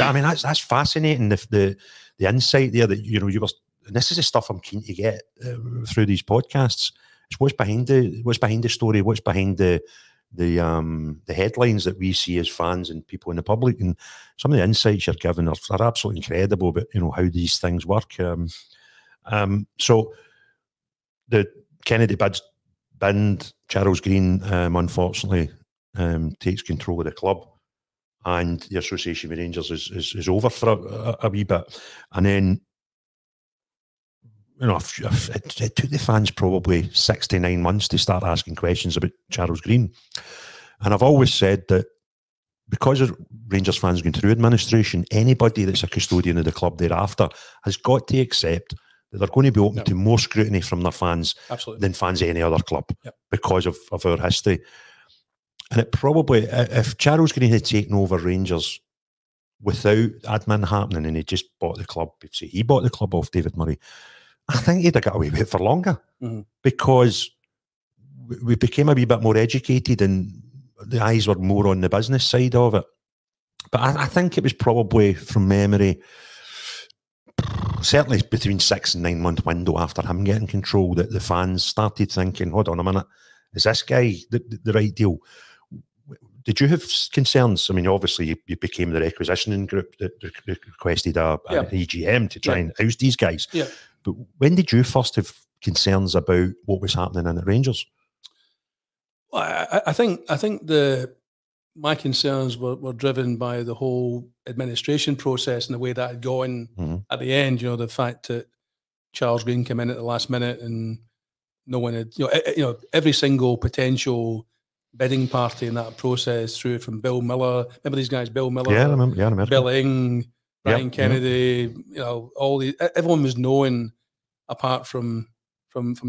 I mean, that's fascinating. The insight there that you were. And this is the stuff I'm keen to get through these podcasts. It's what's behind the story, what's behind the headlines that we see as fans and people in the public, and some of the insights you're giving are absolutely incredible about how these things work. So the Kennedy binned Charles Green, unfortunately, takes control of the club, and the association with Rangers is over for a wee bit, and then. It took the fans probably 6 to 9 months to start asking questions about Charles Green. And I've always said that because of Rangers fans going through administration, anybody that's a custodian of the club thereafter has got to accept that they're going to be open to more scrutiny from their fans than fans of any other club because of our history. And it probably, if Charles Green had taken over Rangers without admin happening and he just bought the club, say he bought the club off David Murray, I think he'd have got away with it for longer because we became a wee bit more educated and the eyes were more on the business side of it. But I think it was probably, from memory, certainly between 6 and 9 month window after him getting control that the fans started thinking, hold on a minute, is this guy the right deal? Did you have concerns? I mean, obviously you became the requisitioning group that requested an EGM to try and oust these guys. Yeah. But when did you first have concerns about what was happening in the Rangers? Well, I think my concerns were driven by the whole administration process and the way that had gone at the end. The fact that Charles Green came in at the last minute and no one had, every single potential bidding party in that process through from Bill Miller. Remember these guys, Bill Miller, I remember. Bill Ing, Brian Kennedy. All these, everyone was known apart from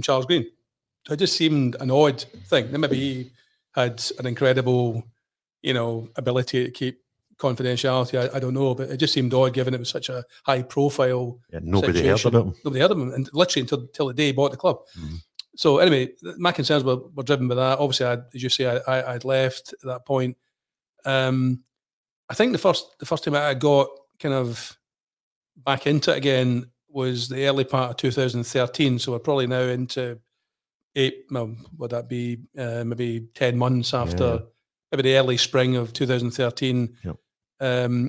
Charles Green. So it just seemed an odd thing. Then maybe he had an incredible, ability to keep confidentiality. I don't know, but it just seemed odd given it was such a high profile. Yeah, nobody heard about him. Nobody heard of him, and literally until the day he bought the club. So anyway, my concerns were driven by that. Obviously, as you say, I'd left at that point. I think the first time I got kind of back into it again was the early part of 2013. So we're probably now into would that be maybe 10 months after, maybe the early spring of 2013. I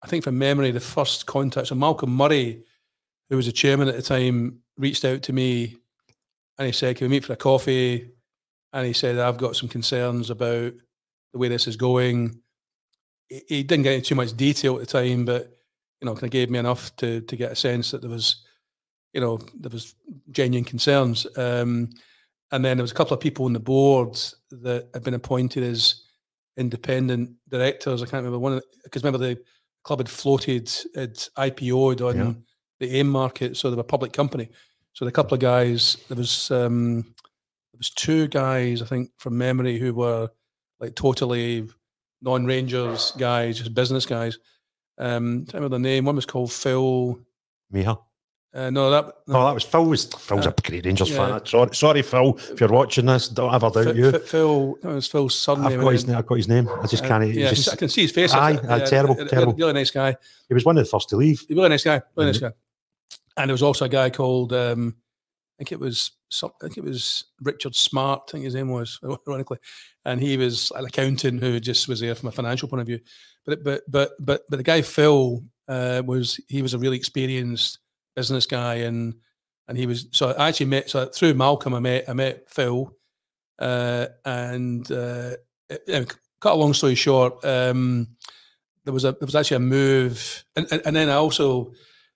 think from memory, the first contact, so Malcolm Murray, who was the chairman at the time, reached out to me and he said, can we meet for a coffee? And he said, I've got some concerns about the way this is going. He didn't get into too much detail at the time, but kind of gave me enough to get a sense that there was genuine concerns. And then there was a couple of people on the board that had been appointed as independent directors. I can't remember because remember the club had floated, had IPO'd on the AIM market, so they were a public company. So the couple of guys, there was 2 guys, I think, from memory, who were like totally non-Rangers guys, just business guys. I can't remember the name. One was called Phil. Miha. No, that was Phil. Phil's a great Rangers fan. Sorry, Phil, if you're watching this, don't ever doubt you. Phil, that was Phil's surname. I've got his name. I just can't. I can see his face. Terrible. Really nice guy. He was one of the first to leave. Really nice guy. Really nice guy. And there was also a guy called, I think it was Richard Smart. I think his name was, ironically, and he was an accountant who just was there from a financial point of view. But the guy Phil was a really experienced business guy, and he was. So I actually met. So through Malcolm, I met Phil, and cut a long story short, there was actually a move, and then I also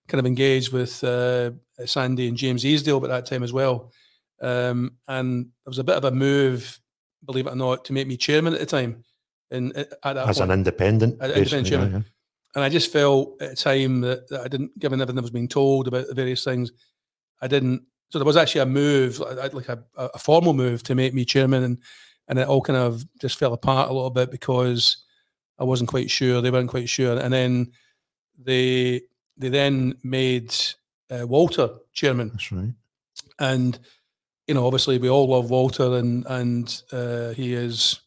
kind of engaged with Sandy and James Easdale at that time as well, and there was a bit of a move, believe it or not, to make me chairman at the time, and at that as point, an independent chairman. Yeah. And I just felt at the time that I didn't, given everything that was being told about the various things, I didn't. So there was actually a move, like a formal move, to make me chairman, and it all kind of just fell apart a little bit because I wasn't quite sure. They weren't quite sure, and then they then made Walter chairman. That's right. And obviously we all love Walter, and he is,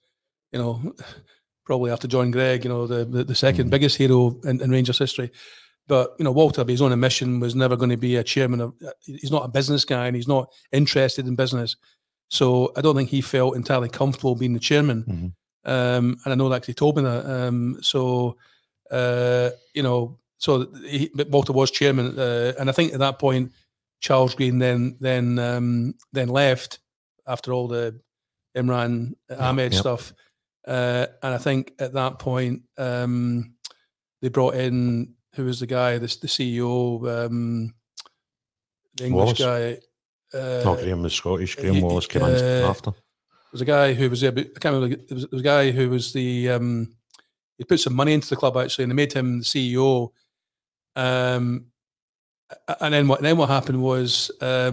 probably after John Gregg, the second biggest hero in Rangers history. But, Walter, by his own admission, was never going to be a chairman of. He's not a business guy, and he's not interested in business. So I don't think he felt entirely comfortable being the chairman. And I know that 'cause he told me that. But Walter was chairman, and I think at that point Charles Green then left after all the Imran Ahmed stuff, and I think at that point they brought in, who was the guy, the CEO, the English Wallace. guy. Graham was Scottish. Graham Wallace came in after. There was a guy who was there, but I can't remember. There was a guy who was the he put some money into the club actually, and they made him the CEO. And then what happened was there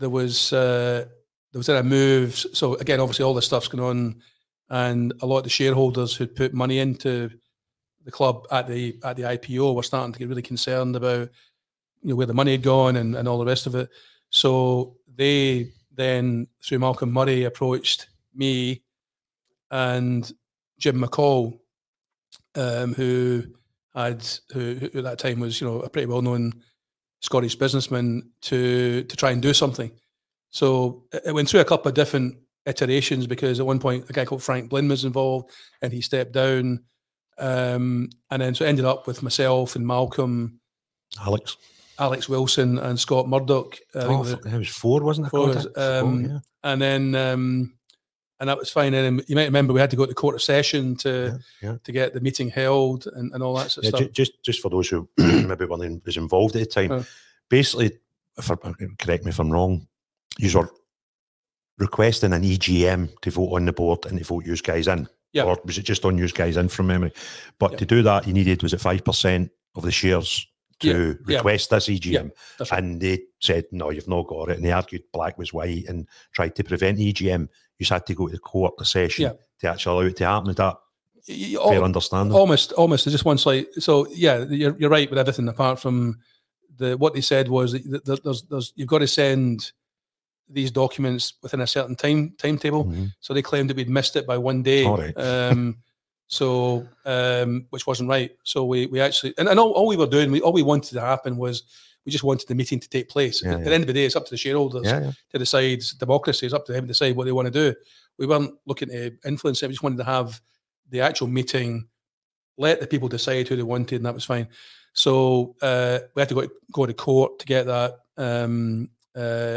was a move. So again, obviously all this stuff's going on, and a lot of the shareholders who'd put money into the club at the IPO were starting to get really concerned about where the money had gone and all the rest of it. So they then, through Malcolm Murray, approached me and Jim McCall, who at that time was a pretty well known Scottish businessman, to try and do something. So it went through a couple of different iterations, because at one point a guy called Frank Blinn was involved and he stepped down. And then so it ended up with myself and Malcolm, Alex Wilson and Scott Murdoch. It was 4, wasn't it? 4, and then and that was fine. And you might remember we had to go to court of session to get the meeting held and all that sort of stuff. Just for those who maybe weren't as involved at the time, basically, correct me if I'm wrong, you were requesting an EGM to vote on the board and to vote you guys in. Yeah. Or was it just on you guys in from memory? But to do that, you needed, was it 5% of the shares to request this EGM? That's right. And they said, no, you've not got it. And they argued black was white and tried to prevent EGM. You had to go to the court, the session, to actually allow it to happen. Is that fair understanding? Almost. Just one slight. So, yeah, you're right with everything apart from what they said was that you've got to send these documents within a certain timetable. So they claimed that we'd missed it by 1 day. All right. Which wasn't right. So we actually, and all we were doing, all we wanted to happen was we just wanted the meeting to take place. At the end of the day, it's up to the shareholders to decide. Democracy is up to them to decide what they want to do. We weren't looking to influence it. We just wanted to have the actual meeting, let the people decide who they wanted, and that was fine. So we had to go to court to get that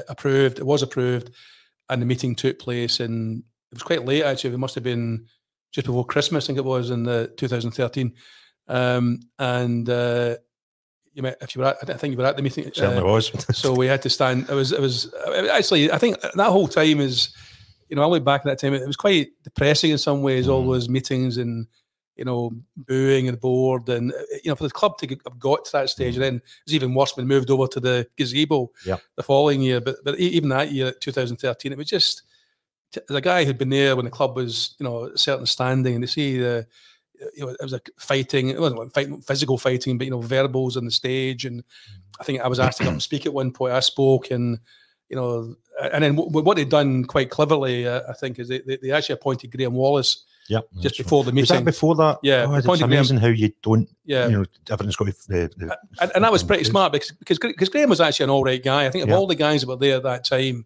approved. It was approved, and the meeting took place, and it was quite late actually. It must have been just before Christmas, I think it was, in 2013. You might, if you were, I think you were at the meeting. It certainly was. So we had to stand. It was actually, I think that whole time is, I look back at that time. It was quite depressing in some ways. All those meetings and booing the board, and for the club to have got to that stage, and then it was even worse when we moved over to the gazebo the following year. But even that year, 2013, it was just, as a guy who'd been there when the club was a certain standing, and to see it was like fighting. It wasn't like physical fighting, but verbals on the stage. And I think I was asked to come and speak at one point. I spoke, and and then what they'd done quite cleverly, I think, is they actually appointed Graham Wallace. Just before the meeting. Was that before that? Yeah, it's amazing how you don't. Everything's got and that was pretty smart because Graham was actually an all right guy. I think of all the guys that were there at that time,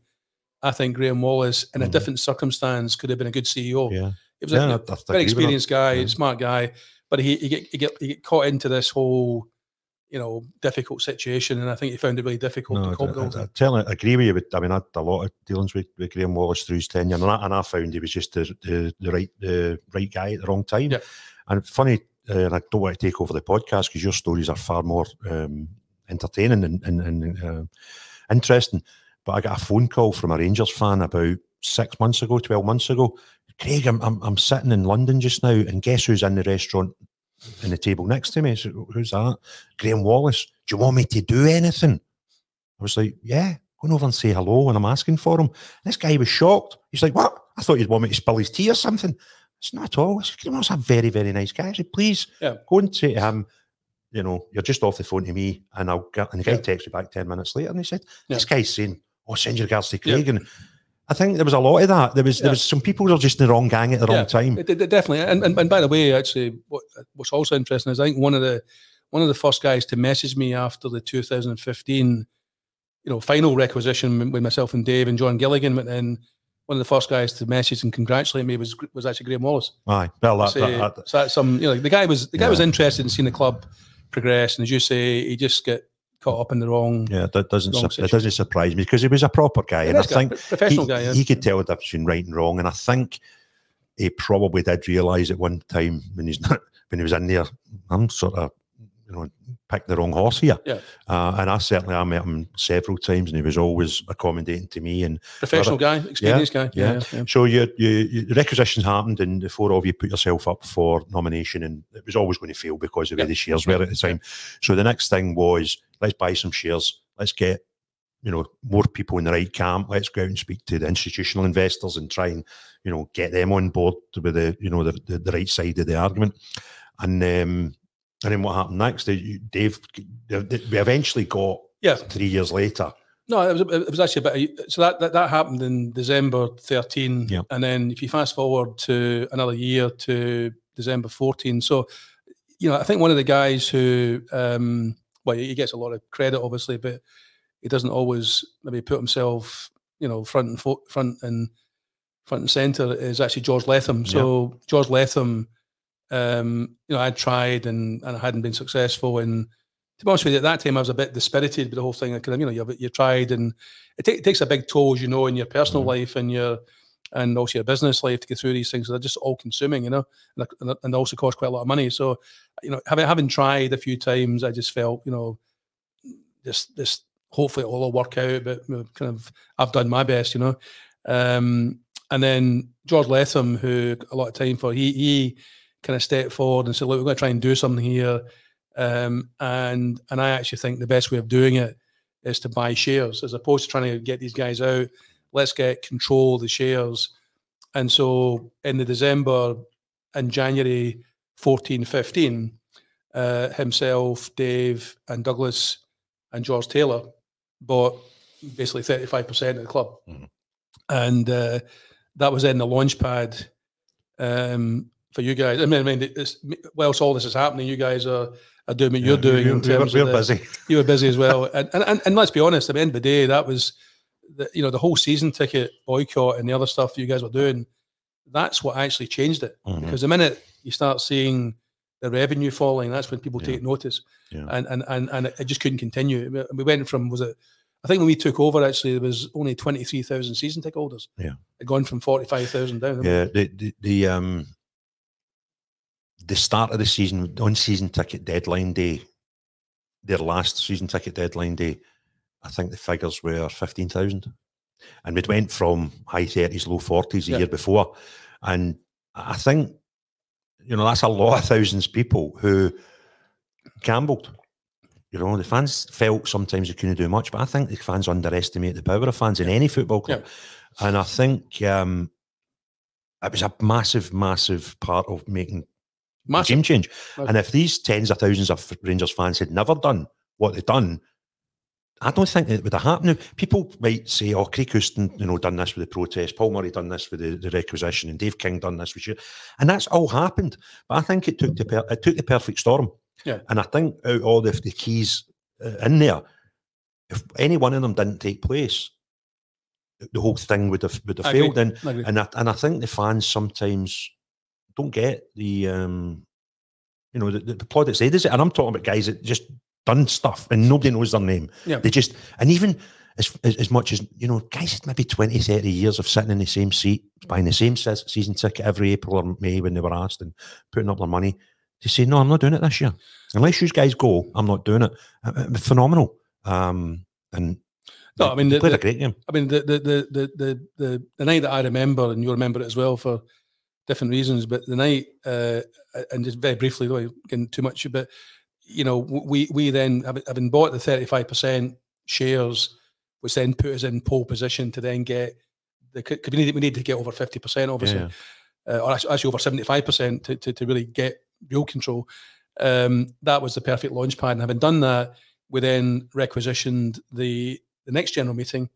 I think Graham Wallace, in a different circumstance, could have been a good CEO. Yeah. He was a very experienced guy, smart guy, but he get caught into this whole, difficult situation, and I think he found it really difficult to cope with. I agree with you. I had a lot of dealings with Graham Wallace through his tenure, and I found he was just the right guy at the wrong time. Yeah. And funny, and I don't want to take over the podcast because your stories are far more entertaining and interesting. But I got a phone call from a Rangers fan about 12 months ago. Craig, I'm sitting in London just now, and guess who's in the restaurant in the table next to me? I said, who's that? Graham Wallace. Do you want me to do anything? I was like, yeah, go over and say hello when I'm asking for him. This guy was shocked. He's like, what? I thought you'd want me to spill his tea or something. It's not at all. I said, Graham Wallace is a very, very nice guy. I said, please go and say to him, you're just off the phone to me, and the guy texted me back 10 minutes later, and he said, this guy's saying, send your regards to Craig. And I think there was a lot of that. There was some people who were just in the wrong gang at the wrong time. Definitely. And by the way, actually, what's also interesting is I think one of the first guys to message me after the 2015, final requisition when myself and Dave and John Gilligan went in. One of the first guys to message and congratulate me was actually Graham Wallace. Aye, well, so that's the guy was interested in seeing the club progress, and as you say, he just get caught up in the wrong. Yeah, that doesn't surprise me because he was a proper guy, and I think professional guy. Yeah. He could tell the difference between right and wrong, and I think he probably did realise at one time when he was in there, I'm sort of picked the wrong horse here. Yeah. And I met him several times, and he was always accommodating to me. And professional guy, experienced guy. Yeah. So your requisitions happened, and the four of you put yourself up for nomination, and it was always going to fail because of where the shares were at the time. So the next thing was, let's buy some shares. Let's get more people in the right camp. Let's go out and speak to the institutional investors and try and get them on board with the right side of the argument. And then what happened next? Dave, we eventually got 3 years later. No, it was actually so that happened in December 13, and then if you fast forward to another year to December 14. So, I think one of the guys who, he gets a lot of credit obviously, but he doesn't always maybe put himself, front and centre is actually George Latham. So George Latham. I tried and I hadn't been successful. And to be honest with you, at that time I was a bit dispirited with the whole thing. You tried, and it takes a big toll, in your personal life and also your business life to get through these things. They're just all consuming, and they also cost quite a lot of money. So, having tried a few times, I just felt, this hopefully it will all work out. But I've done my best, And then George Latham, who a lot of time for he kind of stepped forward and said, look, we're going to try and do something here. And I actually think the best way of doing it is to buy shares as opposed to trying to get these guys out. Let's get control of the shares. And so in the December and January 14, 15, himself, Dave and Douglas and George Taylor bought basically 35% of the club. Mm-hmm. And that was in the launch pad for you guys. I mean, whilst all this is happening, you guys are doing what you're doing. We're busy. You were busy as well. And let's be honest, at the end of the day, that was, the whole season ticket boycott and the other stuff you guys were doing, that's what actually changed it. Mm-hmm. Because the minute you start seeing the revenue falling, that's when people take notice. Yeah. And it just couldn't continue. We went from, I think when we took over, actually, there was only 23,000 season ticket holders. Yeah. It had gone from 45,000 down. Yeah, the start of the season, on season ticket deadline day, their last season ticket deadline day, I think the figures were 15,000. And we'd went from high 30s, low 40s the year before. And I think, that's a lot of thousands of people who gambled. The fans felt sometimes they couldn't do much, but I think the fans underestimate the power of fans in any football club. Yeah. And I think it was a massive, massive part of making a game change. And if these tens of thousands of Rangers fans had never done what they'd done, I don't think it would have happened. People might say, oh, Craig Houston, done this with the protest, Paul Murray done this with the requisition, and Dave King done this with you. And that's all happened. But I think it took the perfect storm. Yeah. And I think out of all the keys in there, if any one of them didn't take place, the whole thing would have failed. And I think the fans sometimes don't get the the plaudits. And I'm talking about guys that just done stuff and nobody knows their name. Yeah. They just, and even as much as, guys maybe 20, 30 years of sitting in the same seat, buying the same season ticket every April or May when they were asked and putting up their money, to say, no, I'm not doing it this year. Unless you guys go, I'm not doing it. Phenomenal. And no, I mean, they played a great game. I mean, the night that I remember, and you remember it as well for different reasons, but the night, and just very briefly, though, getting too much, but, we then, having bought the 35% shares, which then put us in pole position to then get, because we need to get over 50%, obviously, or actually over 75% to really get real control. That was the perfect launch pad. And having done that, we then requisitioned the next general meeting,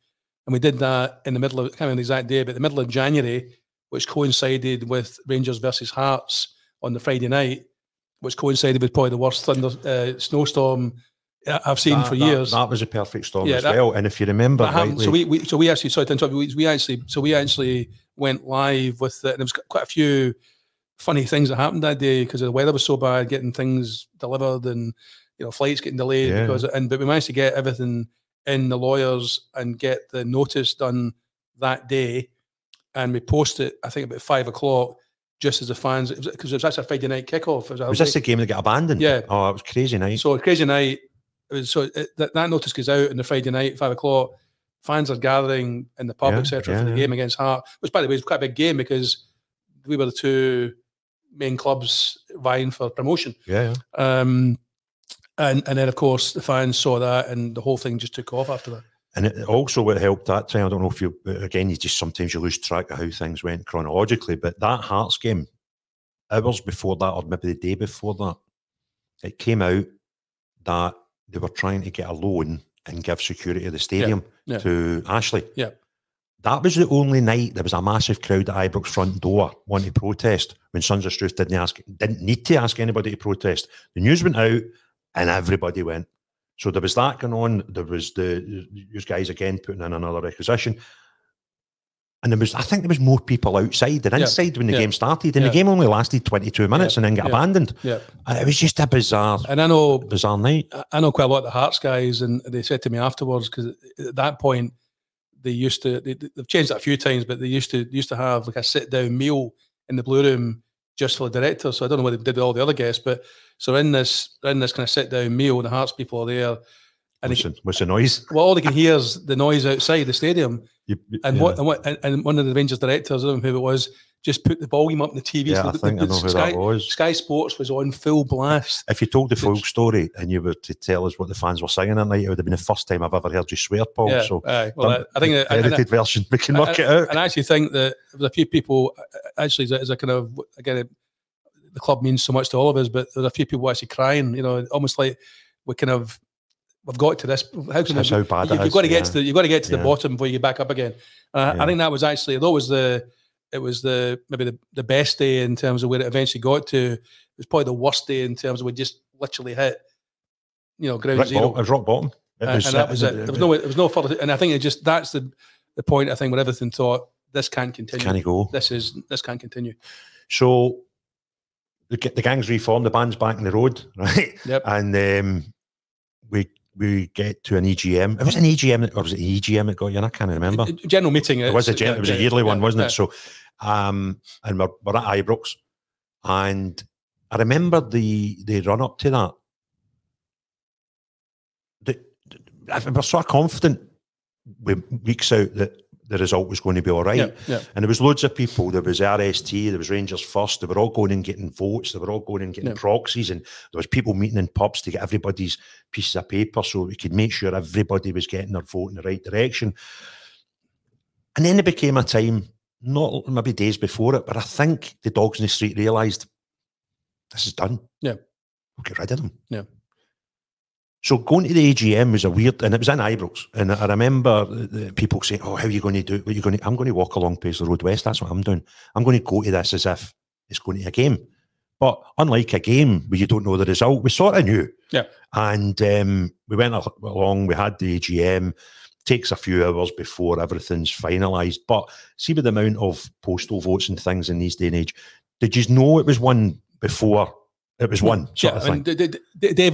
And we did that in the middle of, I can't remember the exact day, but the middle of January, which coincided with Rangers versus Hearts on the Friday night, which coincided with probably the worst snowstorm I've seen for years. That was a perfect storm as well. And if you remember rightly, so we actually, sorry to interrupt, we actually went live with it, and there was quite a few funny things that happened that day because the weather was so bad, getting things delivered and flights getting delayed but we managed to get everything in, the lawyers, and get the notice done that day, and we posted it I think about 5 o'clock. Just as the fans, because it was actually a Friday night kickoff. Was this the game that got abandoned? Yeah. Oh, it was crazy night. So a crazy night. That notice goes out on the Friday night, 5 o'clock. Fans are gathering in the pub, etc., for the game against Heart, which, by the way, is quite a big game because we were the two main clubs vying for promotion. And then, of course, the fans saw that, and the whole thing just took off after that. And it also what helped that time, I don't know if you just sometimes you lose track of how things went chronologically, but that Hearts game, hours before that, or maybe the day before that, it came out that they were trying to get a loan and give security of the stadium to Ashley. That was the only night there was a massive crowd at Ibrox front door wanting to protest when Sons of Struth didn't need to ask anybody to protest. The news went out and everybody went. So there was that going on. There was you guys again putting in another requisition. And I think there was more people outside than inside when the game started. And the game only lasted 22 minutes and then got abandoned. And it was just a bizarre night. I know quite a lot of the Hearts guys, and they said to me afterwards, because at that point, they've changed that a few times, but they used to have like a sit-down meal in the Blue Room just for the directors. So I don't know what they did with all the other guests, but so in this kind of sit-down meal, the Hearts people are there. And what's the noise? Well, all they can hear is the noise outside the stadium. And one of the Rangers directors, I don't know who it was, just put the volume up on the TV. Yeah, I think I know who that was. Sky Sports was on full blast. If you told the full story and you were to tell us what the fans were singing that night, it would have been the first time I've ever heard you swear, Paul. Yeah, so well, I think the edited version, we can work it out. And I actually think that there's a few people, actually, as a kind of, again, the club means so much to all of us, but there's a few people actually crying, almost like we've got to this. That's how bad it is. You've got to get to the bottom before you get back up again. I think that was actually, although it was maybe the best day in terms of where it eventually got to. It was probably the worst day in terms of we just literally hit, ground zero. It was rock bottom. And that was it. There was no further. And I think that's the point. I think where everything thought this can't continue. Can he go? This can't continue. So the gang's reformed. The band's back in the road, right? Yep. And we get to an EGM. It was an EGM, or was it an EGM that got you in? I can't remember. General meeting. It was a yearly one, wasn't it? So, and we're at Ibrox, and I remember the run up to that. I was so confident with weeks out that the result was going to be all right. And there was loads of people. There was RST, there was Rangers First. They were all going and getting votes. They were all going and getting proxies. And there was people meeting in pubs to get everybody's pieces of paper so we could make sure everybody was getting their vote in the right direction. And then it became a time, not maybe days before it, but I think the dogs in the street realised this is done. We'll get rid of them. So going to the AGM was a weird, and it was in Ibrox. And I remember people saying, "Oh, how are you going to do it? What are you going to?" I'm going to walk along Paisley Road West. That's what I'm doing. I'm going to go to this as if it's going to a game. But unlike a game where you don't know the result, we sort of knew. And we went along. We had the AGM. Takes a few hours before everything's finalised. But see, with the amount of postal votes and things in these day and age, did you know it was won before? It was one sort of thing. Dave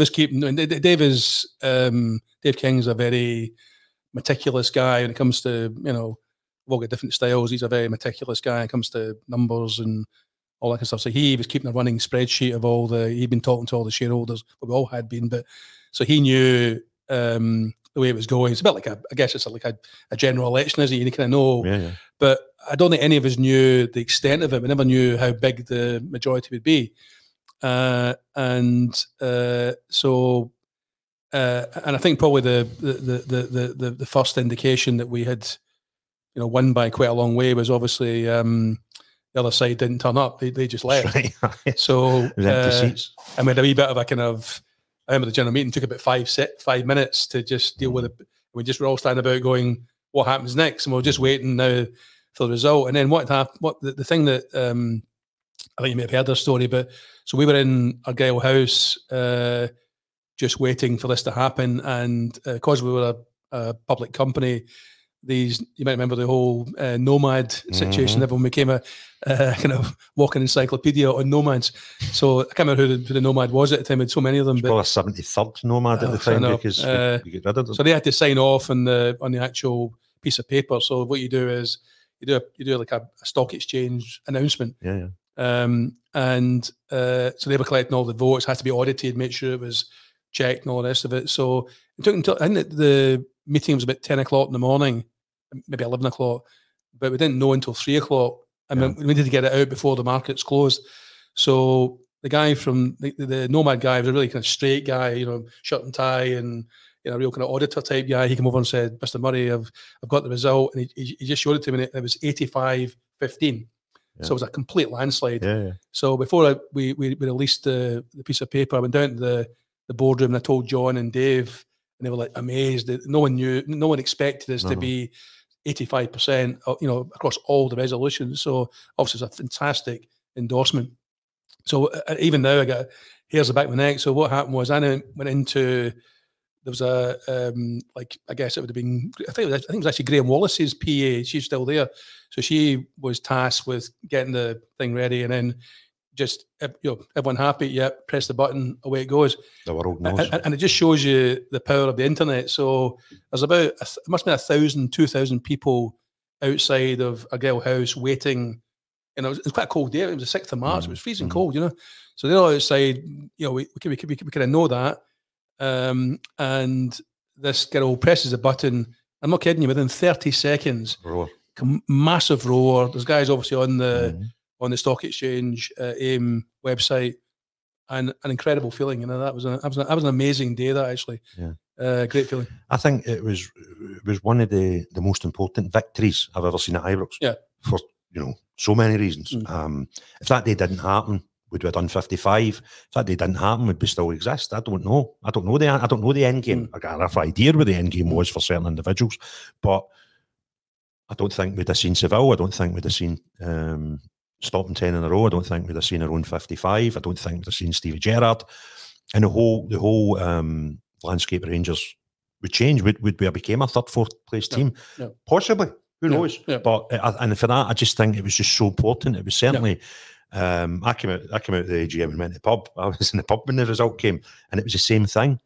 King's a very meticulous guy when it comes to, we've all got different styles. He's a very meticulous guy when it comes to numbers and all that kind of stuff. So he was keeping a running spreadsheet of he'd been talking to all the shareholders, but we all had been. But so he knew the way it was going. It's a bit like I guess it's like a general election, isn't it? You kind of know. But I don't think any of us knew the extent of it. We never knew how big the majority would be. And I think probably the first indication that we had, won by quite a long way was obviously the other side didn't turn up; they just left. So and we had a wee bit of a kind of. I remember the general meeting took about 5 minutes to just deal with it. We just were all standing about going, what happens next, and we're just waiting now for the result. And then what happened? What the thing that I think you may have heard their story, but so we were in Argyle House, just waiting for this to happen, and because we were a public company, you might remember the whole nomad situation. Everyone became a kind of walking encyclopedia on nomads. So I can't remember who the nomad was at the time. We had so many of them. But probably a 73rd nomad at the time because we get rid of them. So they had to sign off on the actual piece of paper. So what you do is you do like a stock exchange announcement. Yeah. And so they were collecting all the votes. Had to be audited, make sure it was checked and all the rest of it. So it took until, I think the meeting was about 10 o'clock in the morning, maybe 11 o'clock, but we didn't know until 3 o'clock. And we needed to get it out before the markets closed. So the guy from the nomad guy was a really kind of straight guy, you know, shirt and tie, and you know, a real kind of auditor type guy. He came over and said, "Mr. Murray, I've got the result," and he just showed it to me. And it was 85-15. So it was a complete landslide. So before we released the piece of paper, I went down to the boardroom and I told John and Dave, and they were like amazed that no one knew, no one expected us to be 85%, you know, across all the resolutions. So obviously it's a fantastic endorsement. So even now I got hairs on the back of my neck. So what happened was I went into, there was a like, I guess it would have been, I think it was actually Graham Wallace's PA. She's still there, so she was tasked with getting the thing ready, and then just, you know, everyone happy, press the button, away it goes. The world knows. And it just shows you the power of the internet. So there's about, it must have been 1,000, 2,000 people outside of Argyle House waiting. And it was quite a cold day. It was the 6th of March. It was freezing cold, you know. So they're all outside. You know, we kind of know that. And this girl presses a button. I'm not kidding you. Within 30 seconds, massive roar. There's guys obviously on the stock exchange AIM website, and an incredible feeling. You know, that was an amazing day. That actually, great feeling. I think it was one of the most important victories I've ever seen at Ibrox. Yeah, for, you know, so many reasons. If that day didn't happen, would we have done 55? If that day didn't happen, would we still exist? I don't know. I don't know the end game. I got a rough idea what the end game was for certain individuals, but I don't think we'd have seen Seville. I don't think we'd have seen stopping 10 in a row. I don't think we'd have seen our own 55. I don't think we'd have seen Stevie Gerrard, and the whole landscape of Rangers would change. Would we have became a third, fourth place team? Possibly. Who knows? But and for that, I just think it was just so important. It was certainly. I came out of the AGM and went to the pub. I was in the pub when the result came, and it was the same thing.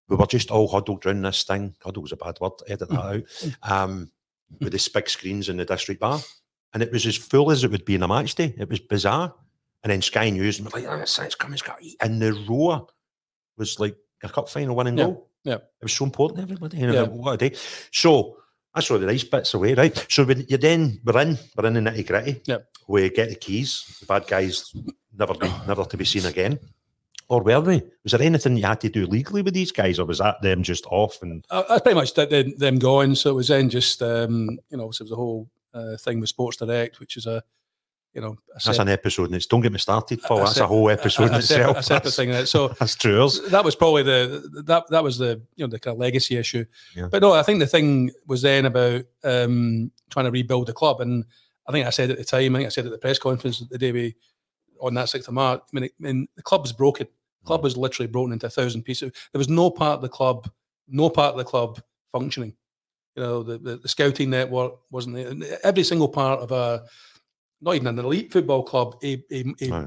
We were just all huddled around this thing. Huddle's a bad word. Edit that out. With these big screens in the district bar, and it was as full as it would be in a match day. It was bizarre. And then Sky News, and we're like, it's coming, and the roar was like a cup final winning goal. It was so important to everybody. You know, what a day. So that's all the nice bits away, right? So we're in the nitty gritty. We get the keys. The bad guys never to be seen again. Or were they? Was there anything you had to do legally with these guys, or was that them just off? And I pretty much did them going. So it was then just, you know, so it was the whole thing with Sports Direct, which is that's an episode. And don't get me started, Paul. That's a whole episode in itself. A separate thing. So that's true. That was probably that was the, you know, the kind of legacy issue. But no, I think the thing was then about trying to rebuild the club, and I think I said at the time, I said at the press conference the day on that 6th of March, I mean, the club was broken. The club was literally broken into 1,000 pieces. There was no part of the club functioning. You know, the scouting network wasn't there. Every single part of not even an elite football club, a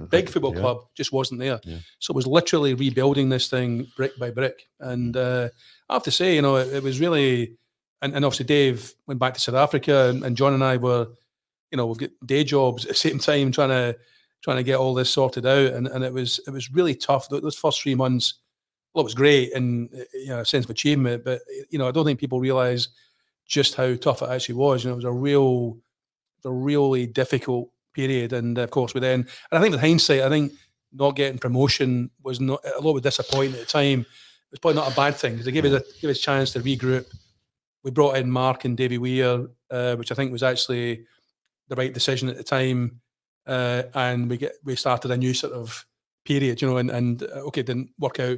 big football club just wasn't there. So it was literally rebuilding this thing brick by brick. And I have to say, you know, it was really, and obviously Dave went back to South Africa, and John and I were, you know, we've got day jobs at the same time trying to get all this sorted out, and it was really tough. Those first 3 months, well, it was great and, you know, a sense of achievement, but, you know, I don't think people realise just how tough it actually was. You know, it was a really difficult period, and of course and I think with hindsight, I think not getting promotion was not a lot of disappointment at the time. It was probably not a bad thing because it gave us a chance to regroup. We brought in Mark and Davy Weir, which I think was actually the right decision at the time, and we started a new sort of period, you know, and okay, it didn't work out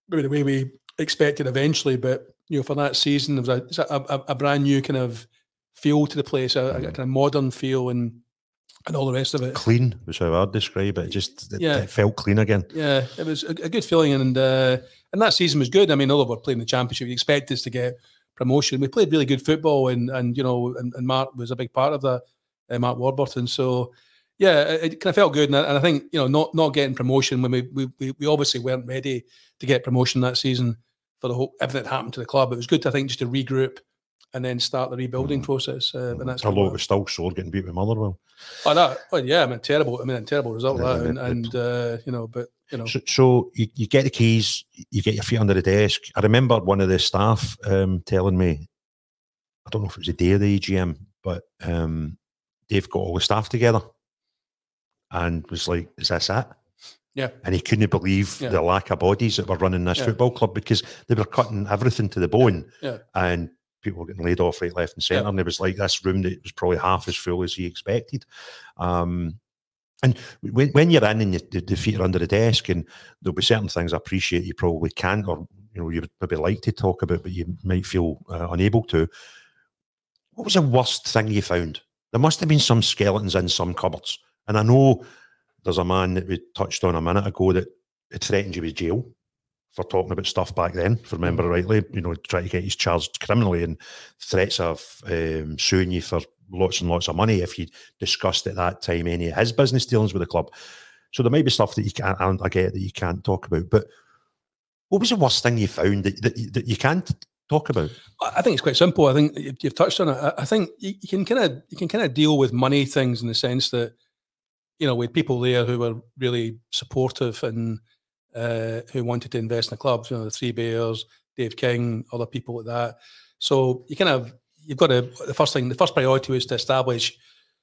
maybe the way we expected eventually, but for that season, there was a brand new kind of feel to the place, a kind of modern feel, and all the rest of it. Clean was how I'd describe it. It felt clean again. Yeah, it was a good feeling, and that season was good. I mean, although we're playing the championship, you expect us to get promotion. We played really good football, and Mark was a big part of that, Mark Warburton. So yeah, it kind of felt good, and I think not getting promotion when we obviously weren't ready to get promotion that season for everything that happened to the club. It was good, I think, just to regroup and then start the rebuilding process. And that's although it was still sore getting beat with Motherwell. Yeah, terrible result that, So you get the keys, you get your feet under the desk. I remember one of the staff telling me, I don't know if it was the day of the AGM, but they've got all the staff together and was like, "Is this it?" Yeah. And he couldn't believe the lack of bodies that were running this football club, because they were cutting everything to the bone. Yeah. And people were getting laid off right, left and centre. And it was like this room that was probably half as full as he expected. And when you're in and the feet are under the desk, and there'll be certain things I appreciate you probably can't, or you would maybe like to talk about, but you might feel unable to. What was the worst thing you found? There must have been some skeletons in some cupboards. And I know there's a man that we touched on a minute ago that had threatened you with jail for talking about stuff back then, if I remember rightly, trying to get you charged criminally, and threats of suing you for lots and lots of money if you discussed at that time any of his business dealings with the club. So there might be stuff that you can't, and I get that you can't talk about, but what was the worst thing you found that you can't talk about? I think it's quite simple. I think you've touched on it. I think you can kind of deal with money things in the sense that, we had people there who were really supportive and who wanted to invest in the club. The Three Bears, Dave King, other people like that. So you've got to, the first priority was to establish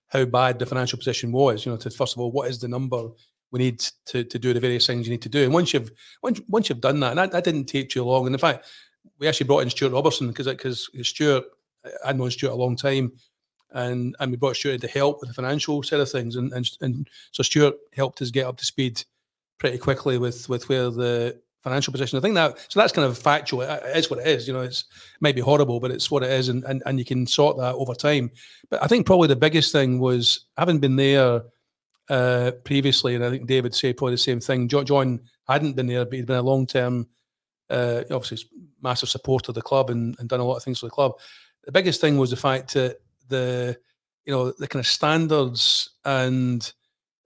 how bad the financial position was. To first of all, what is the number we need to do the various things you need to do. And once you've done that, and that didn't take too long. And in fact, we actually brought in Stuart Robertson because Stuart, I'd known Stuart a long time. And we brought Stuart in to help with the financial side of things, and so Stuart helped us get up to speed pretty quickly with where the financial position. I think that's kind of factual. It is what it is. It might be horrible, but it's what it is, and you can sort that over time. But I think probably the biggest thing was having been there previously, and I think David said probably the same thing. John hadn't been there, but he'd been a long-term, obviously massive supporter of the club and done a lot of things for the club. The biggest thing was the fact that the kind of standards and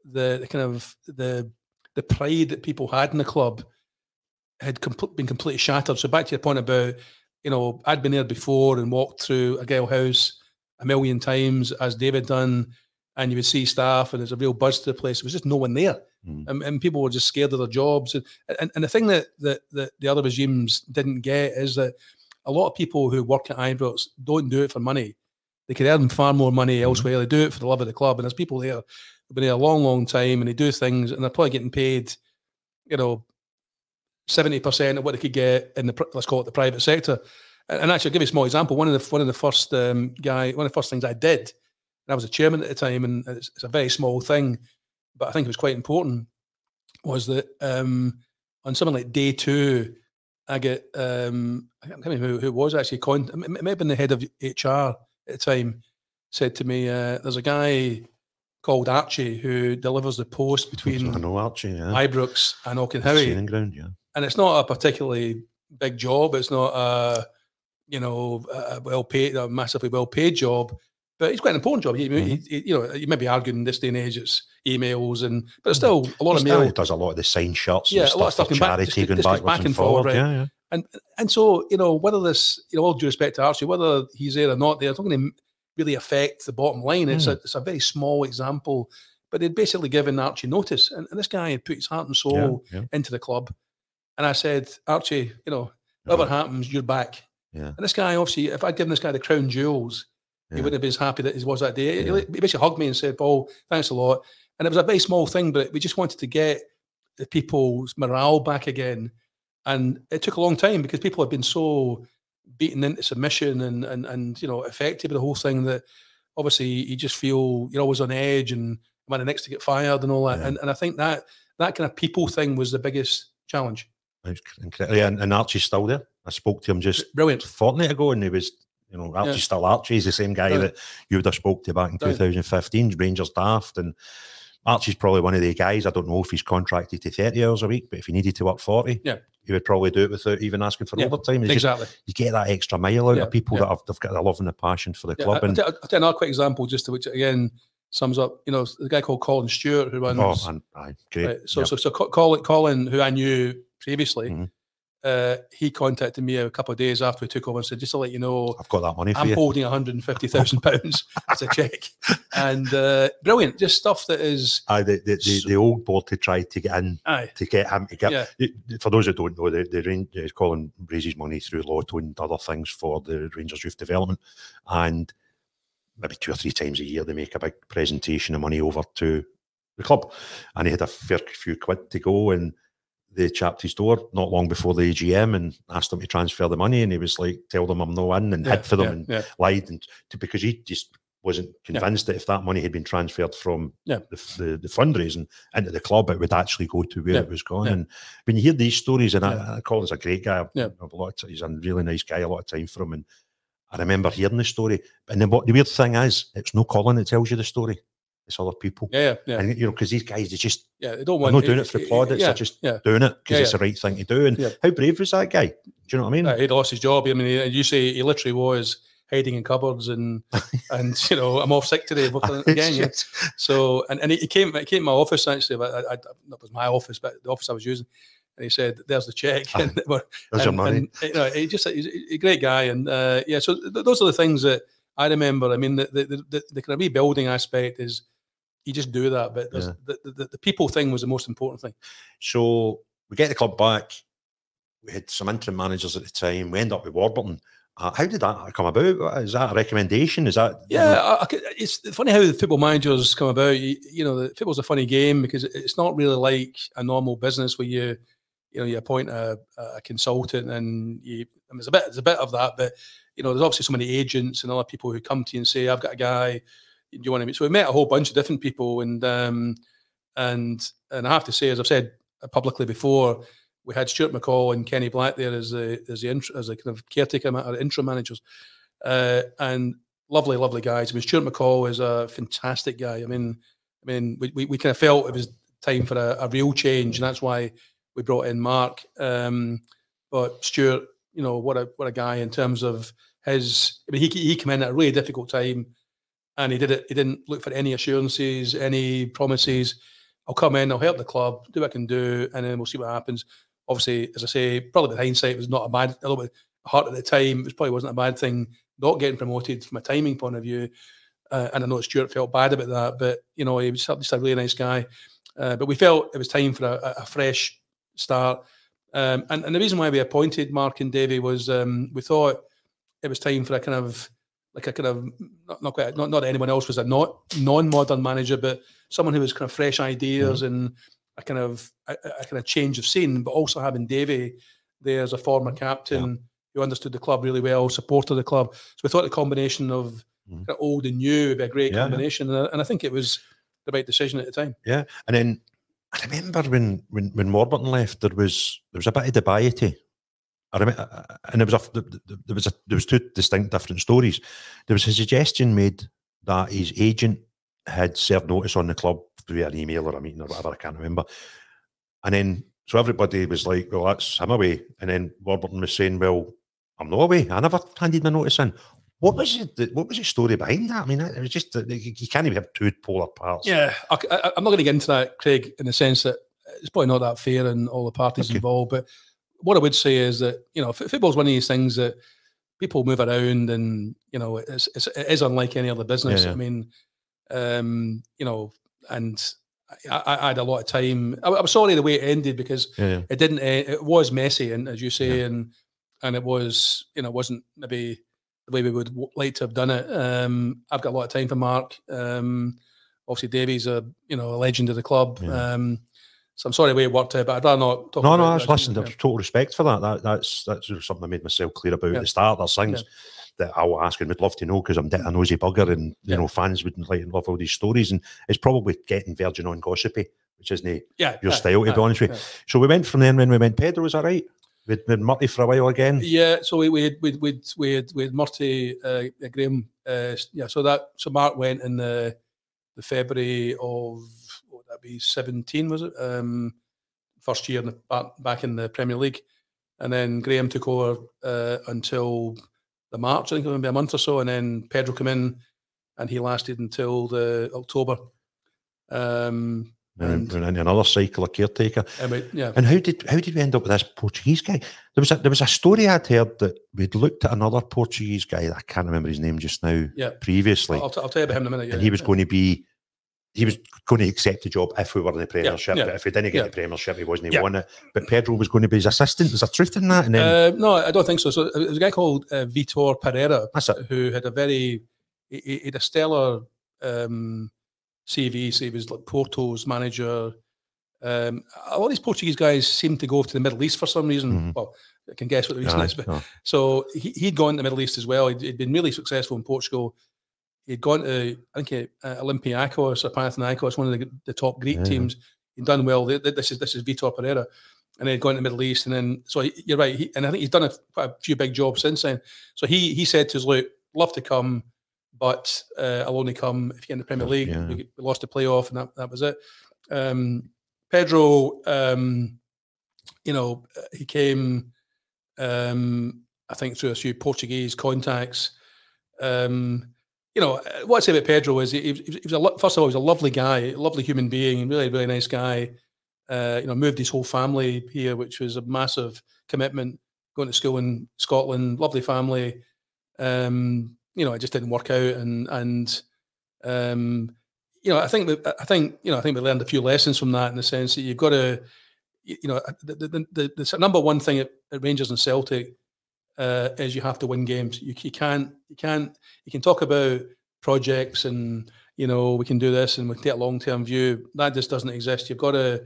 the kind of the pride that people had in the club had been completely shattered. So back to your point about, I'd been there before and walked through a Gale House a million times, as David done, and you would see staff and there's a real buzz to the place. There was just no one there. And people were just scared of their jobs. And the thing that the other regimes didn't get is that a lot of people who work at Ibrox don't do it for money. They could earn far more money elsewhere. They do it for the love of the club. And there's people there who've been there a long, long time, and they do things, and they're probably getting paid, 70% of what they could get in let's call it the private sector. And actually, I'll give you a small example. One of the first things I did, and I was a chairman at the time, and it's a very small thing, but I think it was quite important, was that on something like day 2, I get I can't remember who it was actually. It may have been the head of HR at the time, said to me, "There's a guy called Archie who delivers the post between Ibrox and Auchenhowie, and it's not a particularly big job. It's not a well-paid, a massively well-paid job, but it's quite an important job. You may be arguing in this day and age it's emails, but it's still a lot of mail. Does a lot of the signed shirts, a lot of stuff for charity, going back and forward, right? Yeah. And so, whether this, all due respect to Archie, whether he's there or not there, it's not going to really affect the bottom line. It's a very small example, but they'd basically given Archie notice, and this guy had put his heart and soul into the club. And I said, Archie, whatever happens, you're back. Yeah. And this guy, obviously, if I'd given this guy the crown jewels, he wouldn't have been as happy that he was that day. He basically hugged me and said, "Paul, thanks a lot." And it was a very small thing, but we just wanted to get the people's morale back again. And it took a long time because people had been so beaten into submission and affected by the whole thing that obviously you just feel you're always on edge and am I the next to get fired and all that. And I think that kind of people thing was the biggest challenge. Incredible. And Archie's still there? I spoke to him just brilliant a fortnight ago, and he was, you know, Archie's still Archie. He's the same guy that you would have spoke to back in 2015, Rangers daft. And Archie's probably one of the guys, I don't know if he's contracted to 30 hours a week, but if he needed to work 40, he would probably do it without even asking for overtime. Exactly. You get that extra mile out of people that they've got the love and the passion for the club. I'll tell another quick example, just to which, again, sums up, you know, the guy called Colin Stewart, who runs... great. Right, so Colin, who I knew previously, he contacted me a couple of days after we took over and said, just to let you know, I've got that money for you. I'm holding £150,000 as a cheque. And brilliant, just stuff that is... the old board to try to get in, to get him to get... For those that don't know, Colin raises money through Lotto and other things for the Rangers Youth Development. And maybe 2 or 3 times a year they make a big presentation of money over to the club. And he had a fair few quid to go, and they chapped his door not long before the AGM and asked him to transfer the money, and he was like, tell them I'm no in, and hid for them and lied, and because he just wasn't convinced that if that money had been transferred from the fundraising into the club, it would actually go to where it was gone. And when you hear these stories, and Colin's a great guy, he's a really nice guy, a lot of time for him, and I remember hearing the story. And then the weird thing is, it's no Colin that tells you the story. It's other people. And, you know, because these guys, they just, they don't want... They're not doing it for the plaudits, they're just doing it because it's the right thing to do. And how brave was that guy? Do you know what I mean? He'd lost his job. I mean, you say he literally was hiding in cupboards and you know, I'm off sick today again. So, and he came to my office, actually, but that was my office, but the office I was using. And he said, "There's the check." There's your money. You know, he's a great guy, and so those are the things that I remember. I mean, the kind of rebuilding aspect is you just do that, but the people thing was the most important thing. So we get the club back. We had some interim managers at the time. We end up with Warburton. How did that come about? Is that a recommendation? Is that it's funny how the football managers come about. You know, football's a funny game because it's not really like a normal business where you appoint a consultant and there's a bit of that, but you know, there's obviously so many agents and other people who come to you and say, "I've got a guy. Do you want to meet?" So we met a whole bunch of different people, and I have to say, as I've said publicly before, we had Stuart McCall and Kenny Black there as a kind of caretaker or interim managers, and lovely guys. I mean, Stuart McCall is a fantastic guy. I mean, we kind of felt it was time for a real change, and that's why we brought in Mark. But Stuart, you know, what a guy in terms of his. I mean, he came in at a really difficult time. And he did it. He didn't look for any assurances, any promises. I'll come in, I'll help the club, do what I can do, and then we'll see what happens. Obviously, as I say, probably with hindsight, it was not a little bit hard at the time. It probably wasn't a bad thing not getting promoted from a timing point of view. And I know Stuart felt bad about that, but you know, he was just a really nice guy. But we felt it was time for a fresh start. And the reason why we appointed Mark and Davy was we thought it was time for a kind of not that anyone else was a non-modern manager, but someone who was kind of fresh ideas and a kind of change of scene, but also having Davy there as a former captain who understood the club really well, supported the club. So we thought the combination of kind of old and new would be a great combination, and I think it was the right decision at the time. Yeah, and then I remember when Warburton left, there was a bit of dubiety. I remember, and there was 2 distinct different stories. There was a suggestion made that his agent had served notice on the club through an email or a meeting or whatever, I can't remember. And then so everybody was like, "Well, that's him away." And then Warburton was saying, "Well, I'm not away. I never handed my notice in." What was the story behind that? I mean, it was just you can't even have 2 polar parts. Yeah, I'm not going to get into that, Craig, in the sense that it's probably not that fair and all the parties involved, but what I would say is that, you know, football's one of these things that people move around, and you know, it is unlike any other business. I mean, you know, and I had a lot of time. I was sorry the way it ended because it didn't. It was messy, and as you say, and it was, you know, wasn't maybe the way we would like to have done it. I've got a lot of time for Mark. Obviously, Davy's a legend of the club. So I'm sorry the way it worked out, but I'd rather not talk about it. No, I was listening. There's total respect for that. That's something I made myself clear about at the start. There's things that I will ask and would love to know because I'm a nosy bugger, and you know, fans wouldn't like and love all these stories, and it's probably getting verging on gossipy, which isn't your style, to be honest with you. So we went from there, and when we went Pedro, was that right? with Murty for a while again. Yeah, so we had Murty, Graham. So Mark went in the February of, what would that be, 17, was it? First year back in the Premier League, and then Graham took over until the March, I think it would be a month or so, and then Pedro came in, and he lasted until the October. And another cycle of caretaker. Yeah. And how did we end up with this Portuguese guy? There was a story I'd heard that we'd looked at another Portuguese guy. I can't remember his name just now. Yeah. Previously, I'll tell you about him in a minute. And he was going to accept the job if we were in the Premiership. But if we didn't get the Premiership, he wasn't. He won it. But Pedro was going to be his assistant. Is there truth in that? And then, no, I don't think so. So it was a guy called Vitor Pereira, who had he had a stellar CV. So he was like Porto's manager. A lot of these Portuguese guys seem to go to the Middle East for some reason. Well, I can guess what the reason is. But so he'd gone to the Middle East as well. He'd been really successful in Portugal. He'd gone to, I think, Olympiacos or Panathinaikos, one of the top Greek teams. He'd done well. This is Vitor Pereira. And then he'd gone to the Middle East. And then, so you're right. And I think he's done quite a few big jobs since then. So he said to us, look, love to come, but I'll only come if you get in the Premier League. Yeah. We lost the playoff, and that was it. Pedro, he came, I think, through a few Portuguese contacts. What I say about Pedro is he was first of all, he was a lovely guy, a lovely human being, really, really nice guy. Moved his whole family here, which was a massive commitment. Going to school in Scotland, lovely family. It just didn't work out, and I think we learned a few lessons from that, in the sense that you've got to, the number one thing at Rangers and Celtic is you have to win games. You can talk about projects and we can do this and we can take a long-term view. That just doesn't exist. You've got to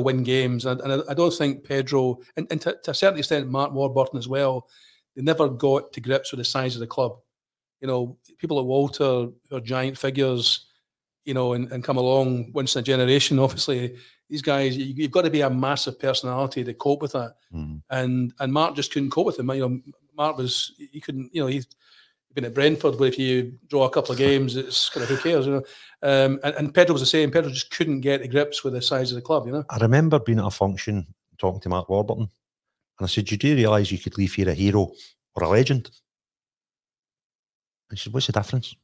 win games, and I don't think Pedro and to a certain extent Mark Warburton as well, they never got to grips with the size of the club. People at Walter who are giant figures, and come along once in a generation. Obviously, these guys, you've got to be a massive personality to cope with that. And Mark just couldn't cope with him. Mark he couldn't. He's been at Brentford, where if you draw a couple of games, it's kind of who cares, And Pedro was the same. Pedro just couldn't get to grips with the size of the club, I remember being at a function talking to Mark Warburton, and I said, "You do realise you could leave here a hero or a legend?" And he said, "What's the difference?"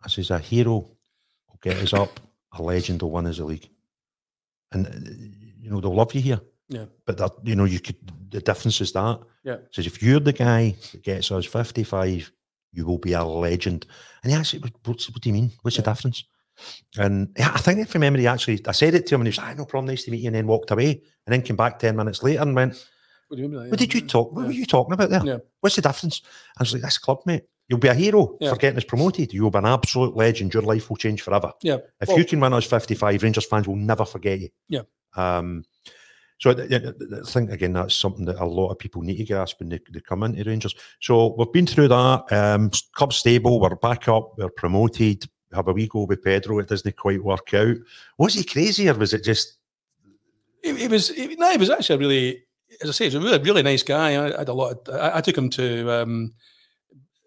I says, "A hero will get us up, a legend will win us the league. And, they'll love you here. Yeah. But that, the difference is that." Yeah. Says, "If you're the guy that gets us 55, you will be a legend." And he actually, what do you mean? What's the difference? And I think from memory, I said it to him, and he was, "No problem, nice to meet you," and then walked away, and then came back 10 minutes later and went, "What do you mean? What were you talking about there? Yeah. What's the difference?" I was like, "This club, mate. You'll be a hero for getting us promoted. You'll be an absolute legend. Your life will change forever. Yeah. If you can win us 55, Rangers fans will never forget you." Yeah. So I think, again, that's something that a lot of people need to grasp when they come into Rangers. So we've been through that. Club's stable. We're back up. We're promoted. We have a wee go with Pedro. It doesn't quite work out. Was he crazy, or was it just... He was actually a really, as I say, he's a really, really nice guy. I took him to...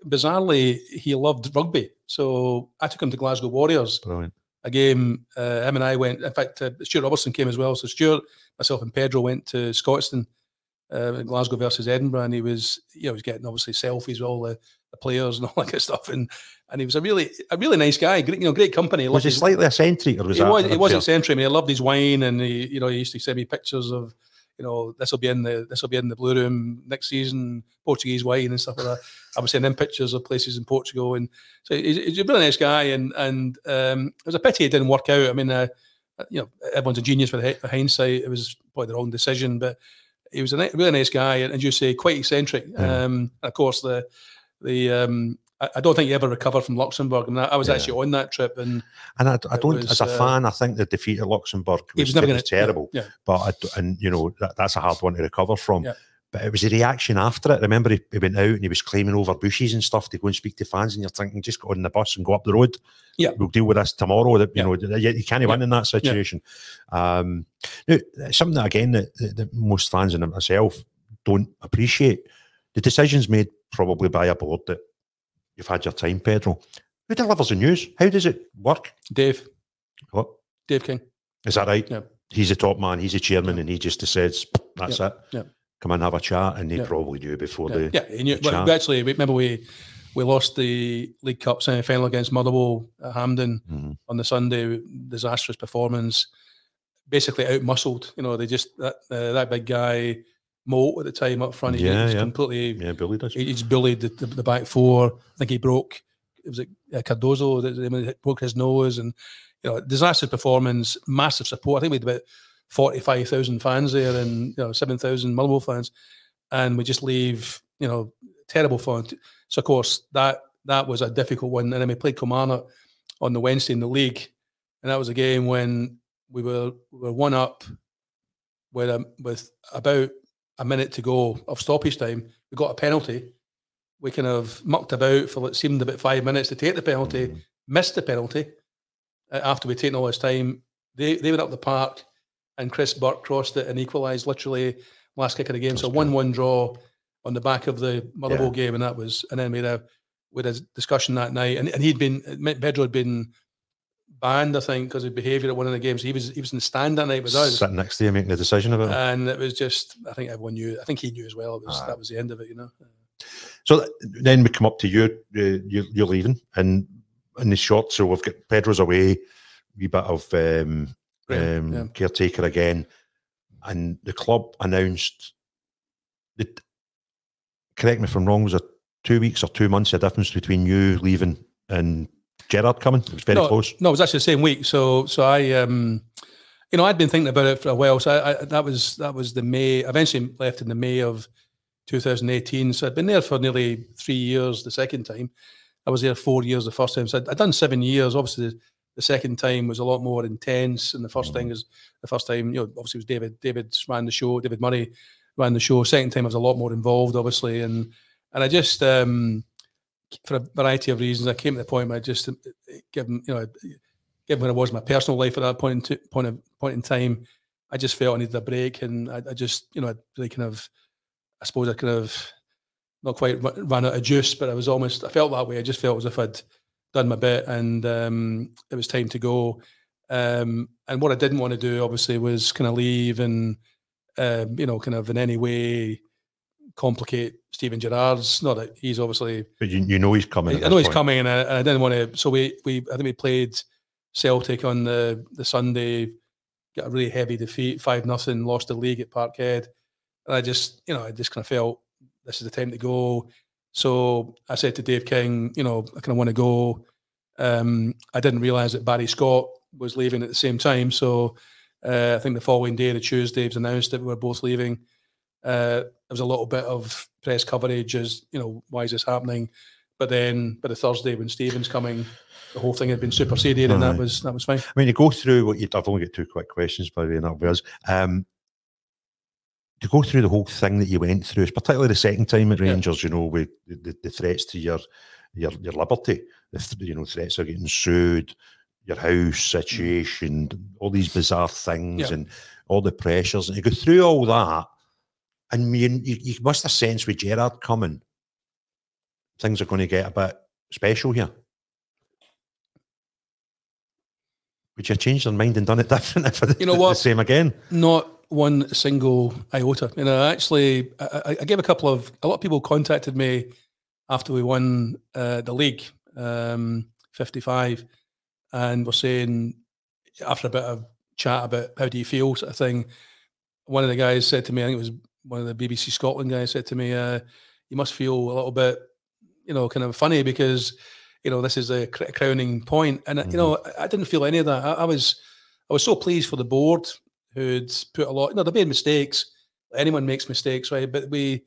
bizarrely, he loved rugby, so I took him to Glasgow Warriors. Brilliant. A game. Him and I went. In fact, Stuart Robertson came as well. So Stuart, myself, and Pedro went to Scotstoun, Glasgow versus Edinburgh, and he was getting obviously selfies with all the players and all that kind of stuff. And he was a really nice guy. Great company. Was he slightly eccentric, or was he was eccentric? I mean, he loved his wine, and he used to send me pictures of. This will be in the Blue Room next season, Portuguese wine and stuff like that. I was sending him pictures of places in Portugal, and so he's a really nice guy. And it was a pity it didn't work out. I mean, everyone's a genius with hindsight. It was probably the wrong decision, but he was a really nice guy, and as you say, quite eccentric. And of course, I don't think he ever recovered from Luxembourg. I mean, I was actually on that trip, and I don't, as a fan, I think the defeat at Luxembourg was terrible. Yeah. But that's a hard one to recover from. Yeah. But it was a reaction after it. I remember he went out and he was climbing over bushes and stuff to go and speak to fans, and you're thinking, just go on the bus and go up the road. Yeah, we'll deal with this tomorrow. You can't win in that situation. Now, something that, again, that most fans and myself don't appreciate. The decisions made probably by a board that you've had your time, Pedro. Who delivers the news? How does it work? Dave. What? Dave King. Is that right? Yeah. He's the top man, he's the chairman, and he just decides, that's it. Yeah. Come and have a chat, and they probably knew before the he knew. the But chat. actually, remember we lost the League Cup semi-final against Motherwell at Hampden on the Sunday. Disastrous performance. Basically out-muscled. You know, they just, that big guy, Mo at the time up front, he was completely... bullied us. He's bullied the back four. I think he broke... It was Cardozo that broke his nose, and disastrous performance, massive support. I think we had about 45,000 fans there, and 7,000 Motherwell fans, and we just leave terrible fun. So of course that was a difficult one, and then we played Kilmarnock on the Wednesday in the league, and that was a game when we were 1 up with about a minute to go of stoppage time. We got a penalty. We kind of mucked about for what seemed about 5 minutes to take the penalty, missed the penalty after we'd taken all this time. They went up the park, and Chris Burke crossed it and equalised literally last kick of the game. So 1-1 draw on the back of the Motherwell game, and then we had a discussion that night, and Pedro had been banned, I think, because of behaviour at one of the games. He was in the stand that night with us, sitting next to you making the decision about it, and it was just, I think everyone knew. I think he knew as well. That was the end of it, So then we come up to you're leaving, and in the short, so we've got Pedro's away, wee bit of caretaker again, and the club announced that, correct me if I'm wrong, was it 2 weeks or 2 months, a difference between you leaving and Gerard coming? It was very close. No, it was actually the same week. So I, I'd been thinking about it for a while. So that was the May. I eventually left in the May of 2018. So I'd been there for nearly 3 years the second time. I was there 4 years the first time. So I'd done 7 years. Obviously, the second time was a lot more intense. And the first time obviously it was David ran the show. David Murray ran the show. Second time I was a lot more involved, obviously. And I just, for a variety of reasons, I came to the point where I just, given where I was in my personal life at that point in time, I just felt I needed a break. And I just, I really kind of, I suppose I kind of not quite ran out of juice, but I felt that way. I just felt as if I'd done my bit, and it was time to go. And what I didn't want to do, obviously, was kind of leave and, kind of in any way complicate Steven Gerrard's. Not that he's obviously... But you know he's coming. I know he's coming, and I didn't want to... So I think we played Celtic on the Sunday, got a really heavy defeat, 5-0, lost the league at Parkhead. And I just kind of felt this is the time to go. So I said to Dave King, I kind of want to go. I didn't realise that Barry Scott was leaving at the same time. So I think the following day, the Tuesday, it was announced that we were both leaving. There was a little bit of press coverage as, why is this happening? But then by the Thursday when Stephen's coming, the whole thing had been superseded, and that was fine. I mean, you go through what I've only got 2 quick questions, by the way, and that'll be us. To go through the whole thing that you went through, particularly the second time at Rangers, with the threats to your liberty, threats of getting sued, your house situation, all these bizarre things, and all the pressures, and you go through all that, and you must have sensed with Gerard coming, things are going to get a bit special here. Would you have changed your mind and done it different if it the same again? Not one single iota. Actually, I gave a lot of people contacted me after we won the league, 55, and were saying, after a bit of chat about how do you feel sort of thing, one of the guys said to me, I think it was one of the BBC Scotland guys said to me, you must feel a little bit, kind of funny because, this is a crowning point. And, I didn't feel any of that. I was so pleased for the board who'd put a lot, they made mistakes. Anyone makes mistakes, right? But we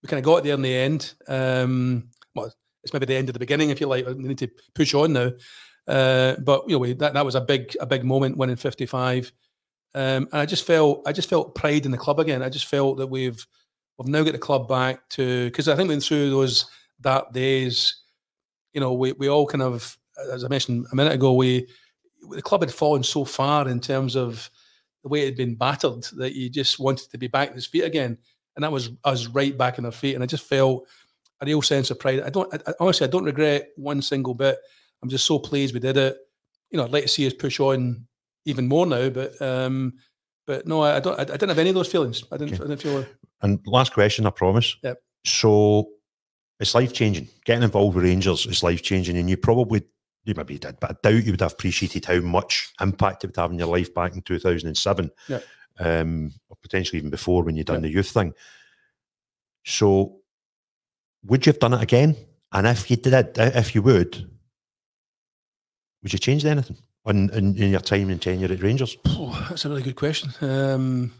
kind of got there in the end. Well, it's maybe the end of the beginning, if you like. We need to push on now. But that was a big moment winning 55. And I just felt pride in the club again. I just felt that we've now got the club back to, because I think we went through those dark days. We all kind of, as I mentioned a minute ago, the club had fallen so far in terms of the way it had been battered that you just wanted to be back on his feet again. and that was us right back on our feet. And I just felt a real sense of pride. Honestly, I don't regret one single bit. I'm just so pleased we did it. You know, I'd like to see us push on even more now, but no, I didn't have any of those feelings. I didn't feel it. And last question, I promise. Yep. So it's life changing. Getting involved with Rangers is life changing, and you maybe did, but I doubt you would have appreciated how much impact it would have in your life back in 2007, or potentially even before when you done the youth thing. So, would you have done it again? And if you did, if you would you change anything in your time and tenure at Rangers? Oh, that's a really good question.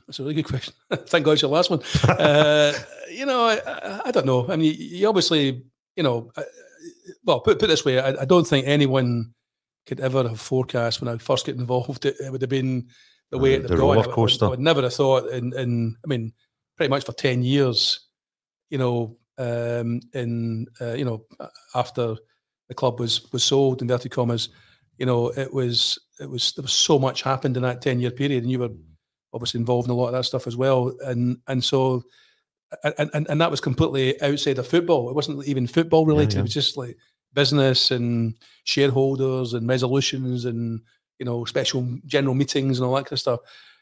That's a really good question. Thank God it's your last one. You know, I don't know. I mean, you obviously, you know. Well, put it this way, I don't think anyone could ever have forecast when I first get involved it would have been the way it would have gone. Roller coaster. I would never have thought. I mean, pretty much for 10 years, you know, you know, after the club was sold, inverted commas, you know, there was so much happened in that 10-year period, and you were obviously involved in a lot of that stuff as well, and so. And that was completely outside of football. It wasn't even football related. It was just like business and shareholders and resolutions and, you know, special general meetings and all that kind of stuff.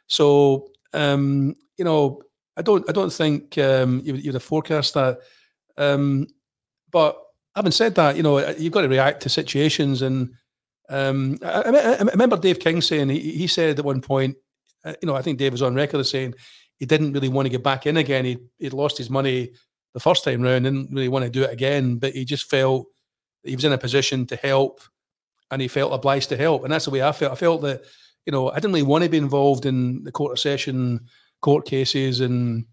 So, you know, I don't think you'd have forecast that. But having said that, you know, you've got to react to situations. And I remember Dave King saying, he said at one point, you know, I think Dave was on record as saying, he didn't really want to get back in again. He'd lost his money the first time round, didn't really want to do it again, but he just felt that he was in a position to help, and he felt obliged to help. And that's the way I felt. I felt that, you know, I didn't really want to be involved in the court of session, court cases, and,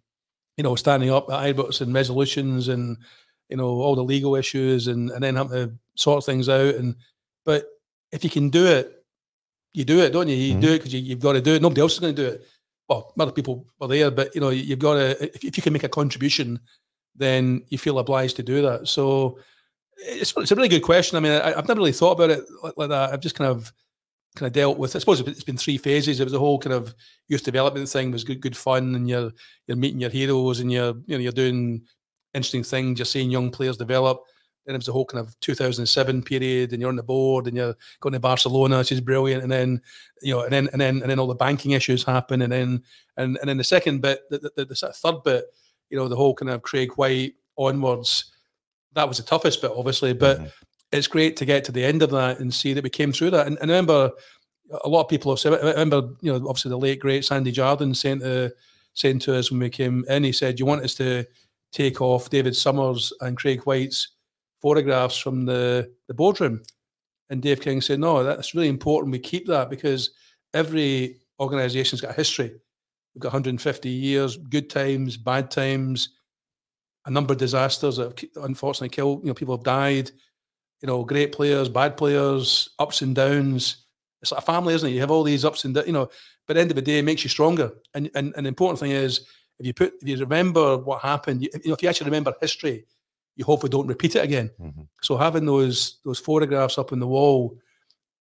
you know, standing up at Ibrox and resolutions and, you know, all the legal issues, and then having to sort things out. But if you can do it, you do it, don't you? You do it because you've got to do it. Nobody else is going to do it. Well, other people were there, but, you know, you've got to, if you can make a contribution, then you feel obliged to do that. So it's a really good question. I mean, I've never really thought about it like that. I've just kind of dealt with, I suppose it's been 3 phases. It was a whole kind of youth development thing was good fun, and you're meeting your heroes, and you're doing interesting things. You're seeing young players develop. Then it was the whole kind of 2007 period, and you're on the board, and you're going to Barcelona, which is brilliant. And then, you know, and then all the banking issues happen, and then the second bit, the sort of third bit, you know, the whole kind of Craig White onwards. That was the toughest bit, obviously, but it's great to get to the end of that and see that we came through that. And I remember a lot of people have said. I remember, you know, obviously the late great Sandy Jardine saying to us when we came in, he said, "You want us to take off David Summers and Craig White's photographs from the boardroom?" And Dave King said, "No, that's really important. We keep that, because every organisation's got a history. We've got 150 years, good times, bad times, a number of disasters that have unfortunately killed, you know, people have died, you know, great players, bad players, ups and downs. It's like a family, isn't it? You have all these ups and downs, you know, but at the end of the day, it makes you stronger. And the important thing is, if you remember what happened, you know, if you actually remember history, you hopefully don't repeat it again." So having those photographs up on the wall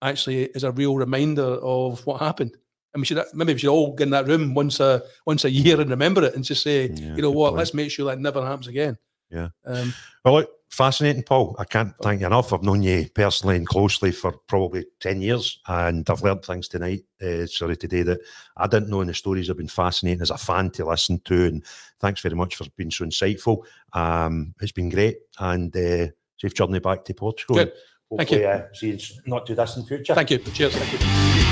actually is a real reminder of what happened. And maybe we should all get in that room once a year and remember it, and just say, you know what, let's make sure that never happens again. Yeah. Well, look, fascinating, Paul. I can't thank you enough. I've known you personally and closely for probably 10 years, and I've learned things today that I didn't know, and the stories have been fascinating as a fan to listen to. And thanks very much for being so insightful. It's been great, and safe journey back to Portugal. Good. Thank you. See you not too distant future. Thank you. Cheers. Thank you.